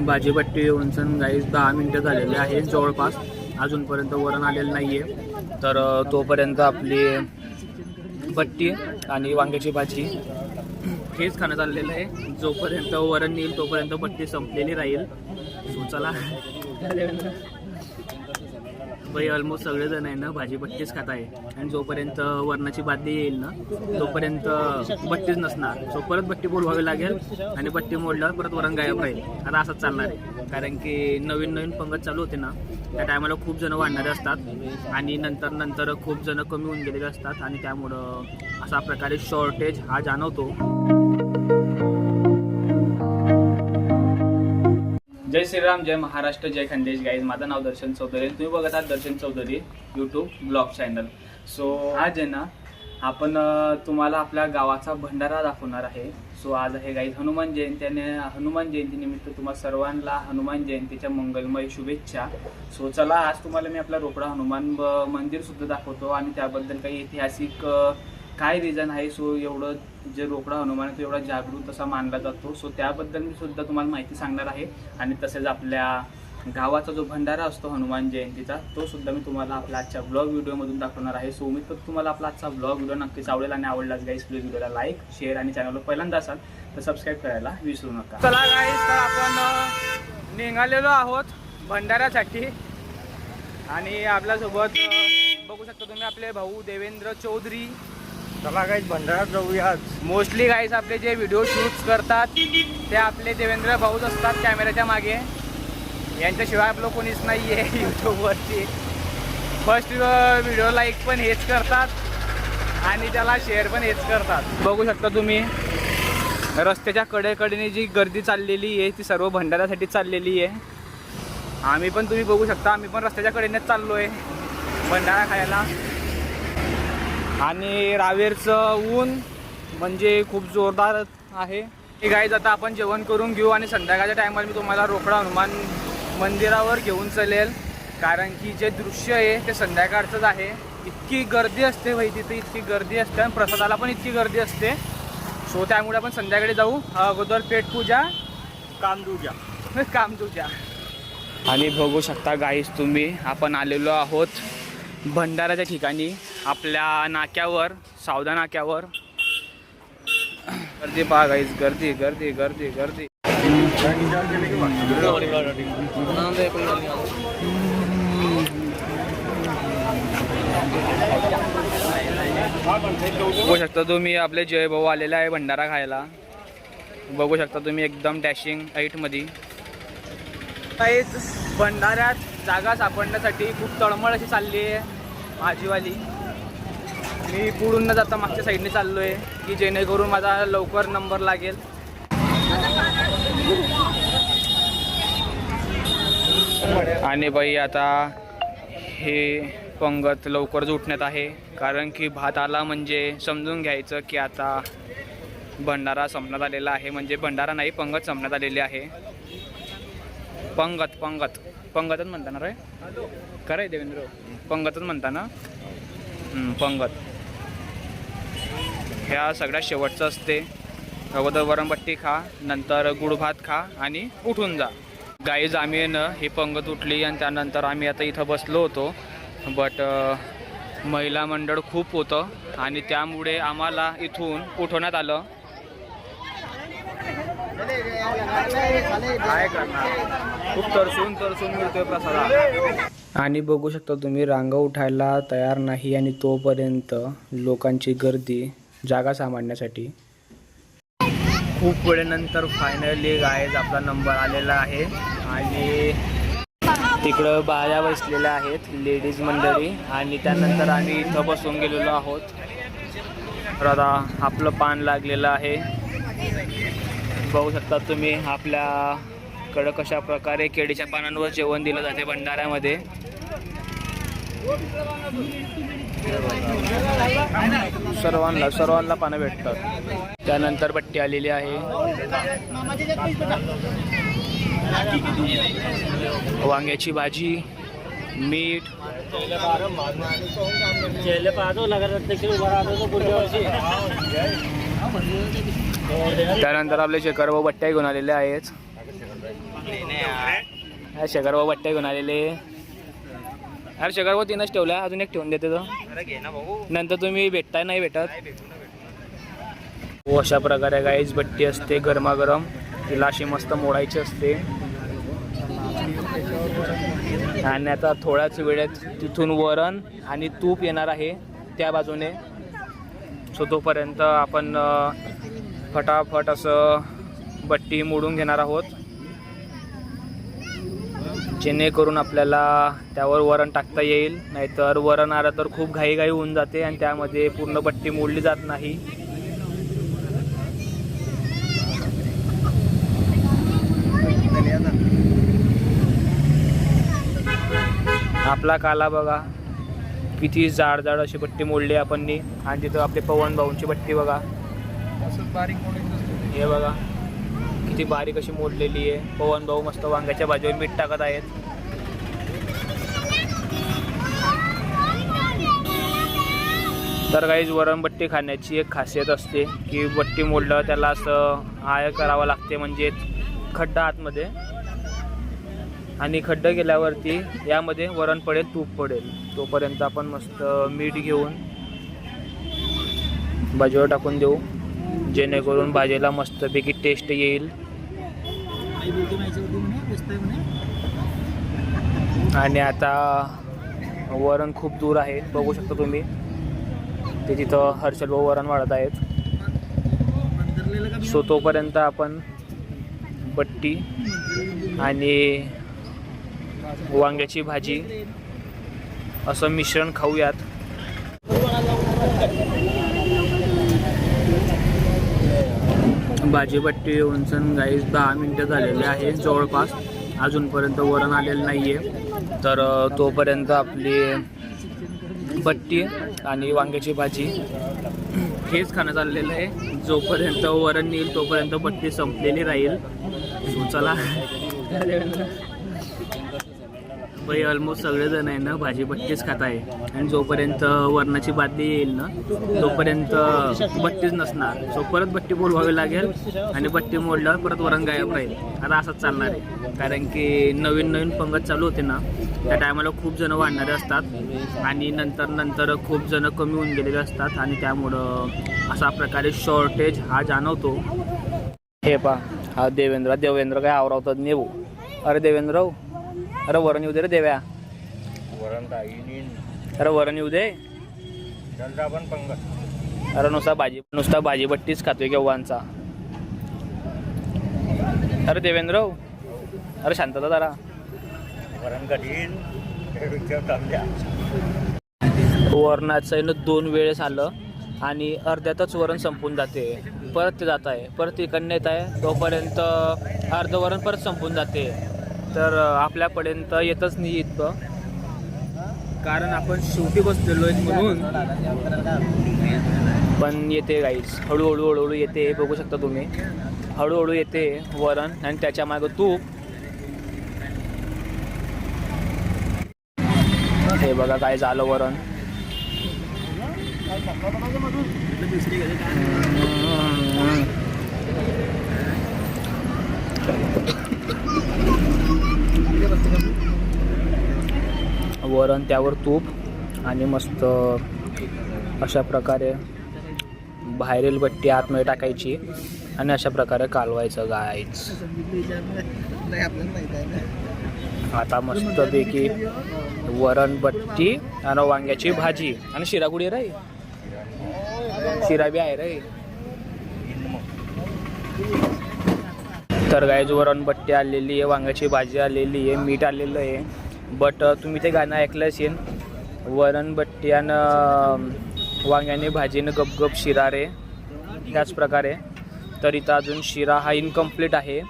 भाजीपट्टी येऊन गाईस 10 मिनिटं झालेले आहे जवळपास, अजूनपर्यंत वरण आलेलं नाही आहे. तर तोपर्यंत आपली बट्टी आणि वांग्याची भाजी हेच खाणं चाललेलं आहे. जोपर्यंत वरण येईल तोपर्यंत बट्टी संपलेली राहील. सो चला भाई ऑलमोस्ट सगळेजण आहे ना भाजी बट्टीच खात आहे, आणि जोपर्यंत वरणाची बादली येईल ना तोपर्यंत बट्टीच नसणार. सो परत बट्टी बोलवावी लागेल, आणि बट्टी मोडल्यावर परत वरण गायब राहील. आता असंच चालणार आहे, कारण की नवीन नवीन पंगत चालू होते ना त्या टायमाला खूप जण वाढणारे असतात, आणि नंतर खूप जण कमी होऊन गेलेले असतात, आणि त्यामुळं अशा प्रकारे शॉर्टेज हा जाणवतो. जय श्रीराम, जय महाराष्ट्र, जय खंडेश. गाईज माझं नाव दर्शन चौधरी, तुम्ही बघत आहात Darshan Chaudhari YouTube blog channel. So आज आहे ना आपण तुम्हाला आपल्या गावाचा भंडारा दाखवणार आहे. सो आज आहे गाईज हनुमान जयंती, आणि हनुमान जयंतीनिमित्त तुम्हा सर्वांना हनुमान जयंतीच्या मंगलमय शुभेच्छा. सो चला आज तुम्हाला मी आपला रोकडा हनुमान मंदिर सुद्धा दाखवतो, आणि त्याबद्दल काही ऐतिहासिक काय रिझन आहे. सो एवढं जे रोकडा हनुमान तो एवढा जागृत असा मानला जातो. सो त्याबद्दल मी सुद्धा तुम्हाला माहिती सांगणार आहे, आणि तसेच आपल्या गावाचा जो भंडारा असतो हनुमान जयंतीचा तो सुद्धा मी तुम्हाला आपल्या आजच्या ब्लॉग व्हिडिओमधून दाखवणार आहे. सो उम्मीद करतो तुम्हाला आपला आजचा ब्लॉग व्हिडिओ नक्कीच आवडेल, आणि आवडलाच गाईस प्लीज व्हिडिओला लाईक, शेअर, आणि चॅनलवर पहिल्यांदा असाल तर सबस्क्राईब करायला विसरू नका. चला गाईस, तर आपण निघालेलो आहोत भंडाऱ्यासाठी, आणि आपल्यासोबत बघू शकता तुम्ही आपले भाऊ देवेंद्र चौधरी. चला गाईस भंडाऱ्यात जाऊया. मोस्टली गाईस आपले जे व्हिडिओ शूट्स करतात ते आपले देवेंद्र भाऊच असतात कॅमेऱ्याच्या मागे. यांच्याशिवाय आपलं कोणीच नाही आहे यूट्यूबवरती. फर्स्ट व्हिडिओ लाईक पण हेच करतात, आणि त्याला शेअर पण हेच करतात. बघू शकता तुम्ही रस्त्याच्या कडेकडेने जी गर्दी चाललेली आहे ती सर्व भंडाऱ्यासाठी चाललेली आहे. आम्ही पण तुम्ही बघू शकता आम्ही पण रस्त्याच्या कडेनेच चाललो आहे भंडारा खायला. आणि रावेरचं ऊन म्हणजे खूप जोरदार आहे. गाईज आता आपण जेवण करून घेऊ, आणि संध्याकाळच्या टायमाला मी तुम्हाला रोकडा हनुमान मंदिरावर घेऊन चालेल, कारण की जे दृश्य आहे ते संध्याकाळचंच आहे. इतकी गर्दी असते भाई तिथे, इतकी गर्दी असते, आणि प्रसादाला पण इतकी गर्दी असते. सो त्यामुळे आपण संध्याकाळी जाऊ. अगोदर पेटपूजा, कामदूजा. आणि बघू शकता गाईज तुम्ही आपण आलेलो आहोत भंडाराच्या ठिकाणी, आपल्या नाक्यावर, सावदा नाक्यावर. गर्दी पहा गाईज, गर्दी गर्दी गर्दी गर्दी. बघू शकता तुम्ही आपले जय भाऊ आलेले आहे भंडारा खायला. बघू शकता तुम्ही एकदम डॅशिंग हाईटमध्ये. भंडाऱ्यात जागा सापडण्यासाठी खूप तळमळ अशी चालली आहे माझीवाली. मी पुढून न जाता मागच्या साईडने चाललो आहे, की जेणेकरून माझा लवकर नंबर लागेल. आणि बाई आता हे पंगत लवकरच उठण्यात आहे, कारण की भात आला म्हणजे समजून घ्यायचं की आता भंडारा संपण्यात आलेला आहे. म्हणजे भंडारा नाही, पंगत संपण्यात आलेली आहे. पंगतच म्हणता ना रे, खरं आहे देवेंद्र, पंगतच म्हणता ना. पंगत ह्या सगळ्यात शेवटचं असते. अगोदर वरणबट्टी खा, नंतर गुळ भात खा, आणि उठून जा. गाईज आम्ही ना ही पंगत उठली, आणि त्यानंतर आम्ही आता इथं बसलो होतो. बट महिला मंडळ खूप होतं, आणि त्यामुळे आम्हाला इथून उठवण्यात आलं. काय करणार, खूप तरसून मिळतोय प्रसाद. आणि बघू शकता तुम्ही रांगा उठायला तयार नाही, आणि तोपर्यंत लोकांची गर्दी जागा सांभाळण्यासाठी. खूप वेळेनंतर फायनली गाईज आपला नंबर आलेला आहे, आणि तिकडं बाया बसलेल्या आहेत लेडीज मंडळी, आणि त्यानंतर आम्ही इथं बसून गेलेलो आहोत. तर आता आपलं पान लागलेलं आहे. बघू शकता तुम्ही आपल्याकडं कशा प्रकारे केळीच्या पानांवर जेवण दिलं जाते भंडाऱ्यामध्ये. सर्वांना पानं भेटतात. त्यानंतर बट्टी आलेली आहे, वांग्याची भाजी, मीठ. त्यानंतर आपले शेखर भाऊ बट्ट्या घेऊन आलेले आहेत. शेखर भाऊ बट्ट्या घेऊन आलेले. अरे शेखर भाऊ तीनच ठेवल्या, अजून एक ठेवून देते तो. नंतर तुम्ही भेटताय नाही भेटत. हो अशा प्रकारे गाईज बट्टी असते गरमागरम. तिला अशी मस्त मोडायची असते आणि आता थोड्याच वेळेत तिथून वरण आणि तूप येणार आहे त्या बाजूने. सो तोपर्यंत आपण फटाफट असं बट्टी मोडून घेणार आहोत, जेणेकरून आपल्याला त्यावर वरण टाकता येईल. नाहीतर वरण आलं तर खूप घाईघाई होऊन जाते आणि त्यामध्ये पूर्ण बट्टी मोडली जात नाही. आपला काला बघा किती जाड जाड अशी बट्टी मोडली आपण. आणि तिथं आपले पवन भाऊंची बट्टी बघा, हे बघा किती बारीक अशी मोडलेली आहे. पवन भाऊ मस्त वांग्याच्या भाजीवर मीठ टाकत आहेत. तर काहीच वरण बट्टी खाण्याची एक खासियत असते की बट्टी मोडलं त्याला असं आय करावं लागते, म्हणजे खड्डा आतमध्ये, आणि खड्डा गेल्यावरती यामध्ये वरण पडेल, तूप पडेल. तोपर्यंत आपण मस्त मीठ घेऊन भाजीवर टाकून देऊ, जेणेकरून भाजीला मस्तपैकी टेस्ट येईल. आणि आता वरण खूप दूर आहे, बघू शकता तुम्ही. ते तिथं हर्षल भाऊ वरण वाढत आहेत. सो तोपर्यंत आपण बट्टी आणि वांग्याची भाजी असं मिश्रण खाऊयात. भाजी बट्टी उंचन गाईस 10 मिनटं झालेले आहे जवळपास, अजूनपर्यंत वरण आलेलं नाही आहे. तर तोपर्यंत आपली बट्टी आणि वांग्याची भाजी हेच खाणं चाललेलं आहे. जोपर्यंत वरण येईल तोपर्यंत बट्टी संपलेली राहील. चला भाई ऑलमोस्ट सगळेजण आहे ना भाजी बट्टीच खात आहे, आणि जोपर्यंत वरणाची बादली येईल ना तोपर्यंत बट्टीच नसणार. सो परत बट्टी बोलवावी लागेल आणि बट्टी मोडल्यावर परत वरण गायब राहील. आता असंच चालणार आहे, कारण की नवीन नवीन पंगत चालू होते ना त्या टायमाला खूप जण वाढणारे असतात आणि नंतर खूप जण कमी होऊन गेलेले असतात, आणि त्यामुळं अशा प्रकारे शॉर्टेज हा जाणवतो. हे पा हा देवेंद्र काय आवरावतात नेऊ. अरे देवेंद्र, अरे वरण येऊ दे रे देव्या. अरे वरण येऊ दे. अरे नुसता भाजी बट्टीच खातोय केव्हांचा. अरे देवेंद्र, अरे शांतता जरा. वरणाचं 2 वेळेस आलं आणि अर्ध्यातच वरण संपून जाते. परत ते जात आहे, परत तिकडनं येत आहे, तोपर्यंत अर्ध वरण परत संपून जाते. तर आपल्यापर्यंत येतच नाही इतकं, कारण आपण शेवटी बसलेलो आहे म्हणून. पण येते गाईस, हळूहळू येते. बघू शकता तुम्ही, हळूहळू येते वरण आणि त्याच्या मागं तूप. हे बघा काय झालं वरण. वरण त्यावर तूप आणि मस्त अशा प्रकारे बाहेरील बट्टी आतमध्ये टाकायची आणि अशा प्रकारे कालवायचं गाईच. आता मस्तपैकी वरण बट्टी आणि वांग्याची भाजी आणि शिराकुडी रे, शिरा बी आहे रे. तर गाईज वरण बट्टी आलेली आहे, वांग्याची भाजी आलेली आहे, मीठ आलेलं आहे. बट तुम्ही ते गाणं ऐकलं असेल, वरण बट्टी आणि वांग्याने भाजीनं गपगप शिरा रे, त्याच प्रकारे. तर इथं अजून शिरा हा इनकम्प्लीट आहे.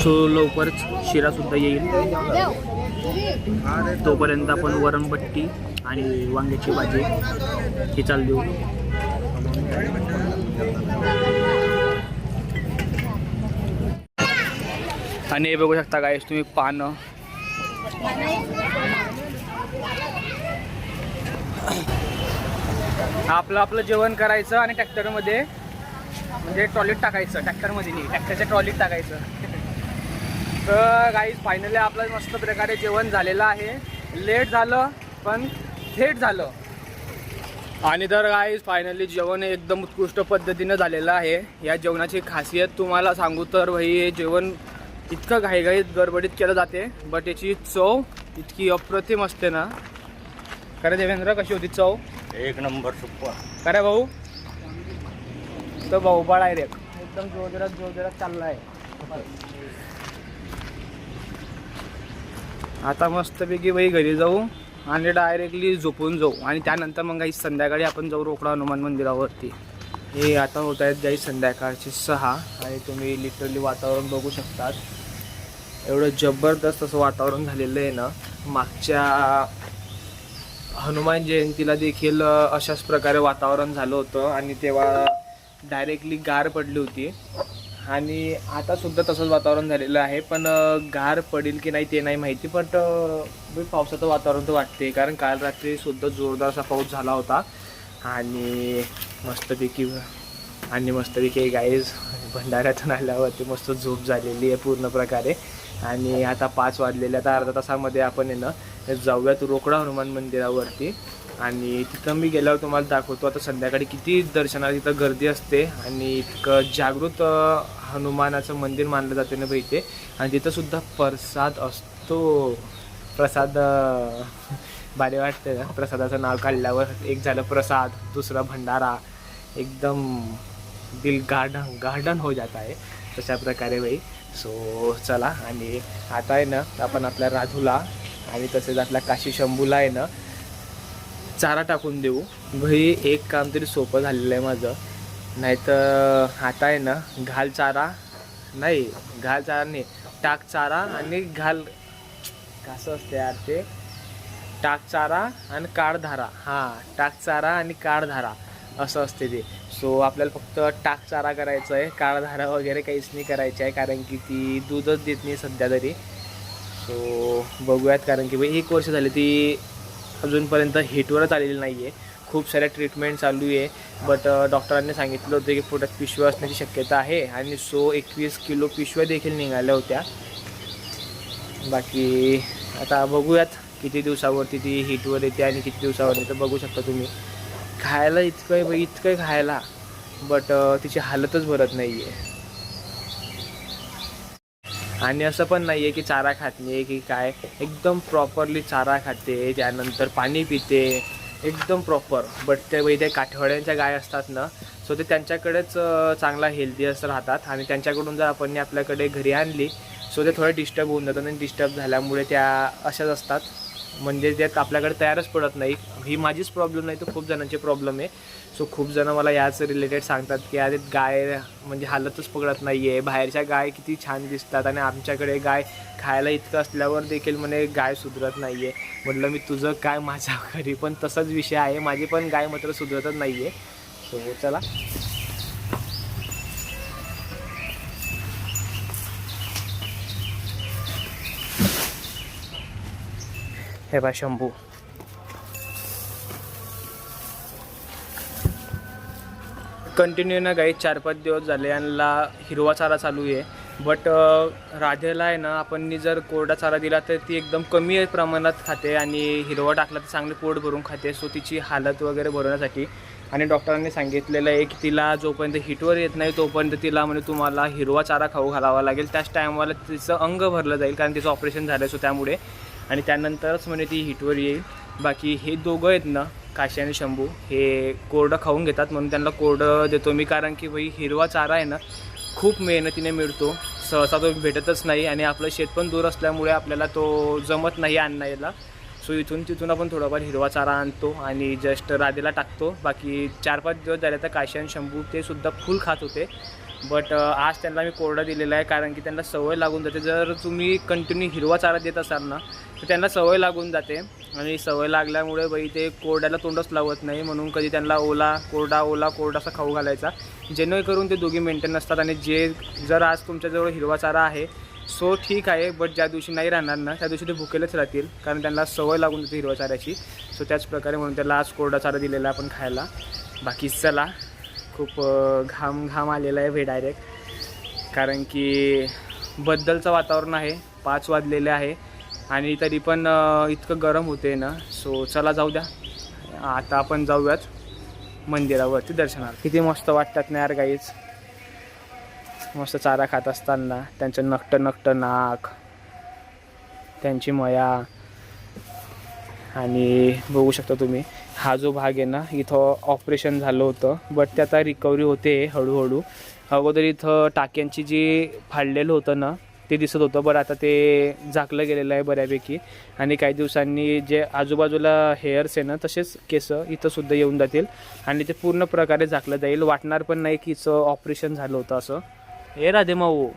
सो लवकरच शिरासुद्धा येईल. तोपर्यंत आपण वरण बट्टी आणि वांग्याची भाजी ही चालू देऊ. आणि हे बघू शकता गाईस तुम्ही पानं. आपलं जेवण करायचं आणि ट्रॅक्टरमध्ये म्हणजे ट्रॉलीत टाकायचं. ट्रॅक्टरमध्ये नाही, ट्रॅक्टरच्या ट्रॉलीत टाकायचं. तर गाईज फायनली आपलं मस्त प्रकारे जेवण झालेलं आहे. लेट झालं पण थेट झालं. आणि तर गाईज फायनली जेवण एकदम उत्कृष्ट पद्धतीनं झालेलं आहे. या जेवणाची खासियत तुम्हाला सांगू तर भाई हे जेवण इतकं घाईघाईत गडबडीत केलं जाते, बट याची चव इतकी अप्रतिम असते ना. खरं देवेंद्र, कशी होती चव? एक नंबर सुपर. खरं भाऊ? तो भाऊ बाळ आहे रे, एकदम जोरजोरात चालला आहे. आता मस्तपैकी बाई घरी जाऊ आणि डायरेक्टली झोपून जाऊ आणि त्यानंतर मग काही संध्याकाळी आपण जाऊ रोकडा हनुमान मंदिरावरती. हे आता होत आहेत काही संध्याकाळचे 6 आणि तुम्ही लिटरली वातावरण बघू शकतात. एवढं जबरदस्त असं वातावरण झालेलं आहे ना. मागच्या हनुमान जयंतीला देखील अशाच प्रकारे वातावरण झालं होतं आणि तेव्हा डायरेक्टली गार पडली होती आणि आता सुद्धा तसंच वातावरण झालेलं आहे. पण गार पडेल की नाही ते नाही माहिती, पण पावसाचं वातावरण तर वाटते, कारण काल रात्री सुद्धा जोरदार असा पाऊस झाला होता. आणि मस्तपैकी गाईज भंडाऱ्यातून आल्यावरती मस्त झोप झालेली आहे पूर्ण प्रकारे. आणि आता 5 वाजलेले, आता अर्धा तासामध्ये आपण आहे ना जाऊयात रोकडा हनुमान मंदिरावरती आणि तिथं मी गेल्यावर तुम्हाला दाखवतो. आता संध्याकाळी किती दर्शनाला तिथं गर्दी असते आणि इतकं जागृत हनुमानाचं मंदिर मानलं जाते ना इथे. आणि तिथं सुद्धा प्रसाद असतो. प्रसाद भारी वाटतं ना प्रसादाचं नाव काढल्यावर. एक झालं प्रसाद, दुसरा भंडारा, एकदम दिल गार्डन हो जाता आहे तशा प्रकारे बाई. सो चला, आणि आता आहे ना आपण आपल्या राधूला आणि तसेच आपल्या काशी शंभूला आहे ना चारा टाकून देऊ. भाई एक काम तरी सोपं झालेलं आहे माझं. नाहीतर आता आहे ना घाल चारा नाही, टाक चारा आणि घाल, कसं असते यार ते, टाक चारा आणि काढ धारा. हां, टाक चारा आणि काढ धारा असं असते ते. सो आपल्याला फक्त टाक चारा करायचं आहे, काळधारा वगैरे काहीच नाही करायचं आहे, कारण की ती दूधच देत नाही सध्या तरी. सो बघूयात, कारण की भाई 1 वर्ष झाली ती अजूनपर्यंत हिटवरच आलेली नाही आहे. खूप साऱ्या ट्रीटमेंट चालू आहे, बट डॉक्टरांनी सांगितलं होतं की पोटात पिशव्या असण्याची शक्यता आहे. आणि 21 किलो पिशव्या देखील निघाल्या होत्या. बाकी आता बघूयात किती दिवसावरती ती हिटवर येते आणि किती दिवसावरती. तर बघू शकता तुम्ही, खायला इतकं खायला, बट तिची हालतच भरत नाही आहे. आणि असं पण नाही आहे की चारा खात नाही की काय, एकदम प्रॉपरली चारा खाते, त्यानंतर पाणी पिते एकदम प्रॉपर. बट ते काठवाड्यांच्या गाय असतात ना, सो ते त्यांच्याकडेच चांगला हेल्दी असं राहतात. आणि त्यांच्याकडून जर आपण आपल्याकडे घरी आणली सो ते थोडे डिस्टर्ब होऊन जातात आणि डिस्टर्ब झाल्यामुळे त्या अशाच असतात, म्हणजे त्यात आपल्याकडे तयारच पडत नाही. ही माझीच प्रॉब्लेम नाही, तर खूप जणांची प्रॉब्लेम आहे. सो खूप जणं मला याच रिलेटेड सांगतात की अरे गाय म्हणजे हालतच पकडत नाही आहे. बाहेरच्या गाय किती छान दिसतात आणि आमच्याकडे गाय खायला इतकं असल्यावर देखील म्हणे गाय सुधरत नाही आहे. म्हटलं मी तुझं काय माझ्या घरी पण तसाच विषय आहे, माझी पण गाय मात्र सुधरतच नाही आहे. सो चला, हे बा शंभू, कंटिन्यू ना गाई 4-5 दिवस झाले यांना हिरवा चारा चालू आहे. बट राधेला आहे ना आपण जर कोरडा चारा दिला तर ती एकदम कमी प्रमाणात खाते आणि हिरवा टाकला तर चांगले पोट भरून खाते. सो तिची हालत वगैरे भरवण्यासाठी आणि डॉक्टरांनी सांगितलेलं आहे की तिला जोपर्यंत हिटवर येत नाही तोपर्यंत तिला म्हणजे तुम्हाला हिरवा चारा खाऊ घालावा लागेल. त्याच टायमाला तिचं अंग भरलं जाईल, कारण तिचं ऑपरेशन झालं. सो त्यामुळे आणि त्यानंतरच म्हणजे ती हिटवर येईल. बाकी हे दोघं आहेत ना, काशी आणि शंभू, हे कोरडं खाऊन घेतात, म्हणून त्यांना कोरडं देतो मी. कारण की भाई हिरवा चारा आहे ना खूप मेहनतीने मिळतो, सहसा तो भेटतच नाही. आणि आपलं शेत पण दूर असल्यामुळे आपल्याला तो जमत नाही आणायला. सो इथून तिथून आपण थोडाफार हिरवा चारा आणतो आणि जस्ट राधेला टाकतो. बाकी 4-5 दिवस झाले तर काशी आणि शंभू ते सुद्धा फुल खात होते. बट आज त्यांना मी कोरडा दिलेला आहे, कारण की त्यांना सवय लागून जाते. जर तुम्ही कंटिन्यू हिरवा चारा देत असाल ना तर त्यांना सवय लागून जाते आणि सवय लागल्यामुळे बाई ते कोरड्याला तोंडच लावत नाही. म्हणून कधी त्यांना ओला कोरडा असा खाऊ घालायचा, जेणेकरून ते दोघी मेंटेन असतात. आणि जर आज तुमच्याजवळ हिरवा चारा आहे सो ठीक आहे, बट ज्या दिवशी नाही राहणार ना त्या दिवशी ते भुकेलेच राहतील, कारण त्यांना सवय लागून जाते हिरवा चाऱ्याची. सो त्याच प्रकारे म्हणून त्याला आज कोरडा चारा दिलेला आपण खायला. बाकी चला, खूप घाम आलेला आहे भाई डायरेक्ट, कारण की बद्दलचं वातावरण आहे. 5 वाजलेले आहे आणि तरी पण इतकं गरम होते ना. सो चला जाऊ द्या, आता आपण जाऊयात मंदिरावरती दर्शनाला. किती मस्त वाटतात ना यार गाईज, मस्त चारा खात असताना त्यांचं नकट नाक, त्यांची मया. आणि बघू शकता तुम्ही हा जो भाग आहे ना, इथं ऑपरेशन झालं होतं बट ते आता रिकव्हरी होते हळूहळू. अगोदर इथं टाक्यांची जी फाडलेलं होतं ना ते दिसत होतं, बट आता ते झाकलं गेलेलं आहे बऱ्यापैकी. आणि काही दिवसांनी जे आजूबाजूला हेअर्स आहे ना तसेच केस इथं सुद्धा येऊन जातील आणि ते पूर्ण प्रकारे झाकलं जाईल. वाटणार पण नाही की हिचं ऑपरेशन झालं होतं असं. हे राधे माऊ.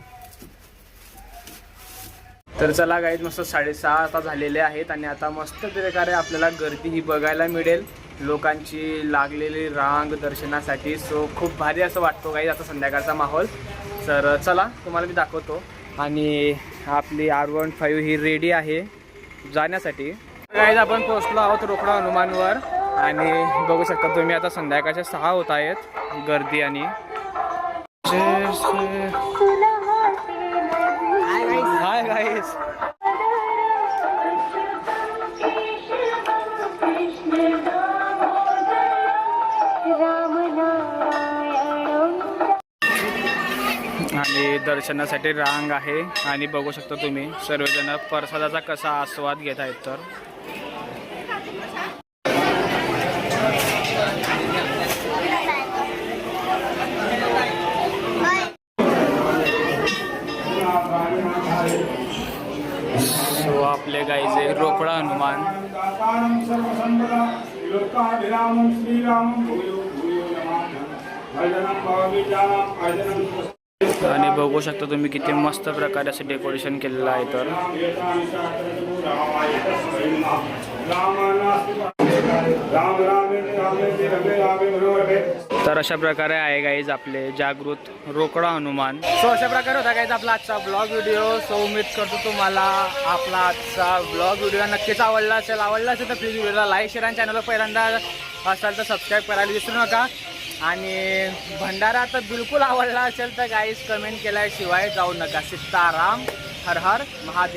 तर चला गाईज, मस्त 6:30 आता झालेले आहेत आणि आता मस्त प्रकारे आपल्याला गर्दी ही बघायला मिळेल, लोकांची लागलेली रांग दर्शनासाठी. सो खूप भारी असं वाटतो गाईज आता संध्याकाळचा माहोल. तर चला तुम्हाला मी दाखवतो. आणि आपली R15 ही रेडी आहे जाण्यासाठी. गाईज आपण पोहोचलो आहोत रोकडा हनुमानवर आणि बघू शकता तुम्ही आता संध्याकाळच्या 6 होत आहेत गर्दी. आणि हाय गाईज, आणि दर्शनासाठी रांग आहे आणि बघू शकता तुम्ही सर्वजण प्रसादाचा कसा आस्वाद घेत आहेत. तर सो आपले गाईचे रोकडा हनुमान. आणि बघू शकता तुम्ही किती मस्त प्रकारे असं डेकोरेशन केलेलं आहे. तर अशा प्रकारे आहे गाईज आपले जागृत रोकडा हनुमान. सो अशा प्रकारे होता गाईज आपला आजचा ब्लॉग व्हिडिओ. सो उम्मीद करतो तुम्हाला आपला आजचा ब्लॉग व्हिडिओ नक्कीच आवडला असेल. तर प्लीज व्हिडिओला लाईक, शेअर आणि चॅनलला पहिल्यांदा असाल तर सबस्क्राईब करायला विसरू नका. आणि भंडारा तर बिलकुल आवडला असेल तर गाईज कमेंट केल्याशिवाय जाऊ नका. सीताराम, हर हर महादेव.